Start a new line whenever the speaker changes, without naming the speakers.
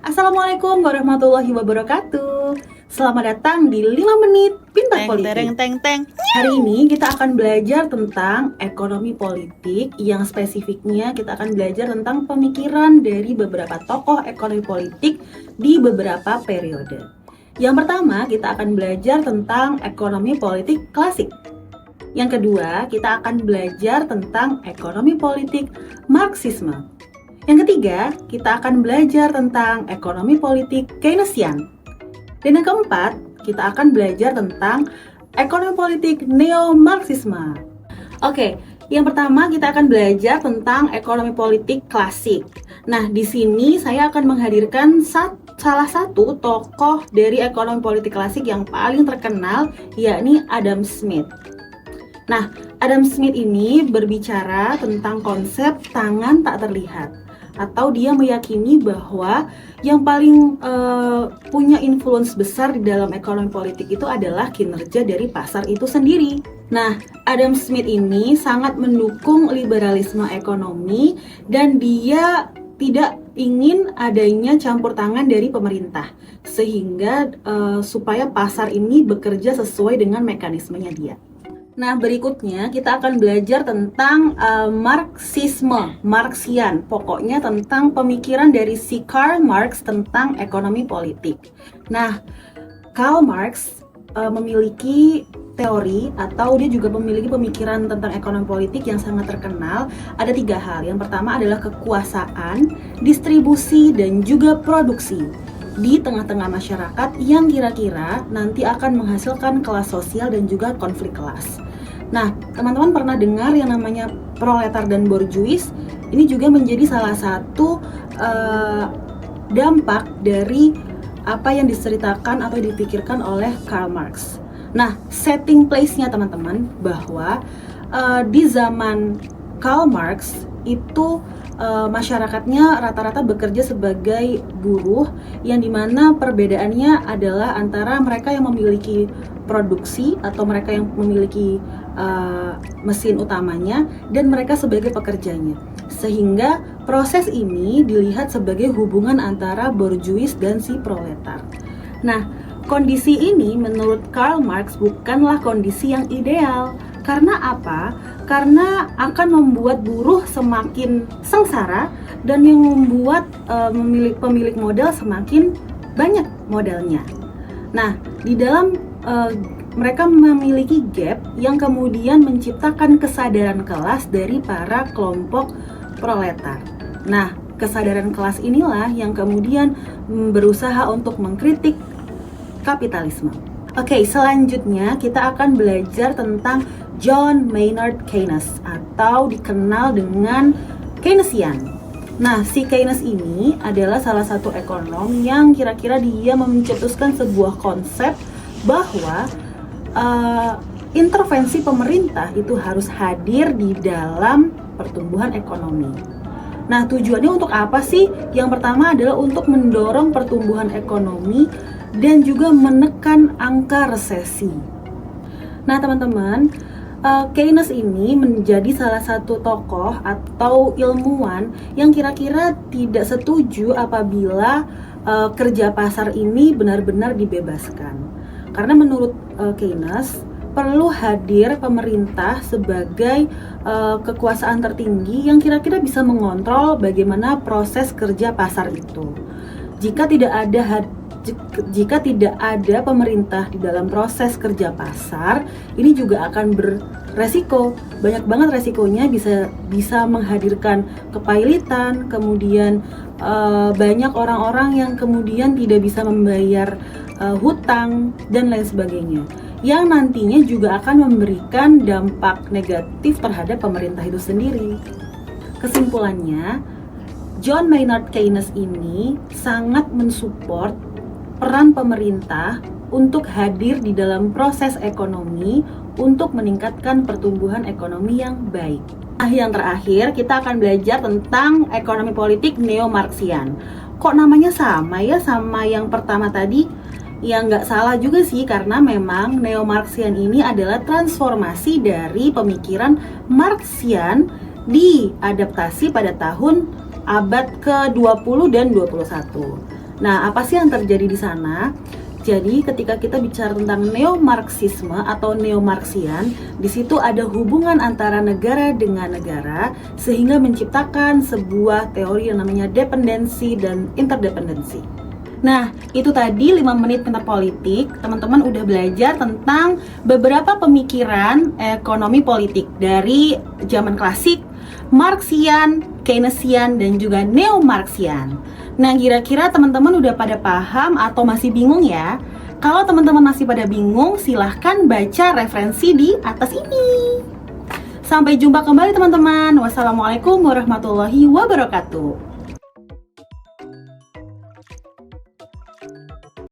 Assalamualaikum warahmatullahi wabarakatuh. Selamat datang di 5 menit Pintar Politik. Hari ini kita akan belajar tentang ekonomi politik, yang spesifiknya kita akan belajar tentang pemikiran dari beberapa tokoh ekonomi politik di beberapa periode. Yang pertama, kita akan belajar tentang ekonomi politik klasik. Yang kedua, kita akan belajar tentang ekonomi politik Marxisme. Yang ketiga, kita akan belajar tentang ekonomi politik Keynesian. Dan yang keempat, kita akan belajar tentang ekonomi politik neo-Marxisme. Oke, yang pertama kita akan belajar tentang ekonomi politik klasik. Nah, di sini saya akan menghadirkan salah satu tokoh dari ekonomi politik klasik yang paling terkenal, yakni Adam Smith. Nah, Adam Smith ini berbicara tentang konsep tangan tak terlihat, atau dia meyakini bahwa yang paling punya influence besar di dalam ekonomi politik itu adalah kinerja dari pasar itu sendiri. Nah, Adam Smith ini sangat mendukung liberalisme ekonomi dan dia tidak ingin adanya campur tangan dari pemerintah, sehingga supaya pasar ini bekerja sesuai dengan mekanismenya dia. Nah, berikutnya kita akan belajar tentang Marxian, pokoknya tentang pemikiran dari si Karl Marx tentang ekonomi politik. Nah, Karl Marx memiliki teori atau dia juga memiliki pemikiran tentang ekonomi politik yang sangat terkenal. Ada 3 hal. Yang pertama adalah kekuasaan, distribusi, dan juga produksi di tengah-tengah masyarakat yang kira-kira nanti akan menghasilkan kelas sosial dan juga konflik kelas. Nah, teman-teman pernah dengar yang namanya proletar dan borjuis? Ini juga menjadi salah satu dampak dari apa yang diceritakan atau dipikirkan oleh Karl Marx. Nah, setting place-nya teman-teman bahwa di zaman Karl Marx itu masyarakatnya rata-rata bekerja sebagai buruh, yang dimana perbedaannya adalah antara mereka yang memiliki produksi atau mereka yang memiliki mesin utamanya dan mereka sebagai pekerjanya, sehingga proses ini dilihat sebagai hubungan antara borjuis dan si proletar. Nah, kondisi ini menurut Karl Marx bukanlah kondisi yang ideal. Karena apa? Karena akan membuat buruh semakin sengsara dan yang membuat pemilik modal semakin banyak modalnya. Nah, di dalam mereka memiliki gap yang kemudian menciptakan kesadaran kelas dari para kelompok proletar. Nah, kesadaran kelas inilah yang kemudian berusaha untuk mengkritik kapitalisme. Oke, selanjutnya kita akan belajar tentang John Maynard Keynes atau dikenal dengan Keynesian. Nah, si Keynes ini adalah salah satu ekonom yang kira-kira dia mencetuskan sebuah konsep bahwa intervensi pemerintah itu harus hadir di dalam pertumbuhan ekonomi. Nah, tujuannya untuk apa sih? Yang pertama adalah untuk mendorong pertumbuhan ekonomi dan juga menekan angka resesi. Nah, teman-teman, Keynes ini menjadi salah satu tokoh atau ilmuwan yang kira-kira tidak setuju apabila kerja pasar ini benar-benar dibebaskan. Karena menurut Keynes, perlu hadir pemerintah sebagai kekuasaan tertinggi yang kira-kira bisa mengontrol bagaimana proses kerja pasar itu. Jika tidak ada pemerintah di dalam proses kerja pasar, ini juga akan beresiko. Banyak banget resikonya, bisa menghadirkan kepailitan, kemudian banyak orang-orang yang kemudian tidak bisa membayar hutang dan lain sebagainya, yang nantinya juga akan memberikan dampak negatif terhadap pemerintah itu sendiri. Kesimpulannya, John Maynard Keynes ini sangat mensupport peran pemerintah untuk hadir di dalam proses ekonomi untuk meningkatkan pertumbuhan ekonomi yang baik. Nah, yang terakhir kita akan belajar tentang ekonomi politik neo-Marxian. Kok namanya sama ya sama yang pertama tadi? Ya nggak salah juga sih, karena memang neo-Marxian ini adalah transformasi dari pemikiran Marxian diadaptasi pada tahun abad ke-20 dan 21. Nah, apa sih yang terjadi di sana? Jadi, ketika kita bicara tentang neo-marxisme atau neo-marxian, di situ ada hubungan antara negara dengan negara sehingga menciptakan sebuah teori yang namanya dependensi dan interdependensi. Nah, itu tadi 5 menit pintar politik. Teman-teman udah belajar tentang beberapa pemikiran ekonomi politik dari zaman klasik, Marxian, Keynesian, dan juga neo-Marxian. Nah, kira-kira teman-teman udah pada paham atau masih bingung ya? Kalau teman-teman masih pada bingung, silahkan baca referensi di atas ini. Sampai jumpa kembali teman-teman. Wassalamualaikum warahmatullahi wabarakatuh.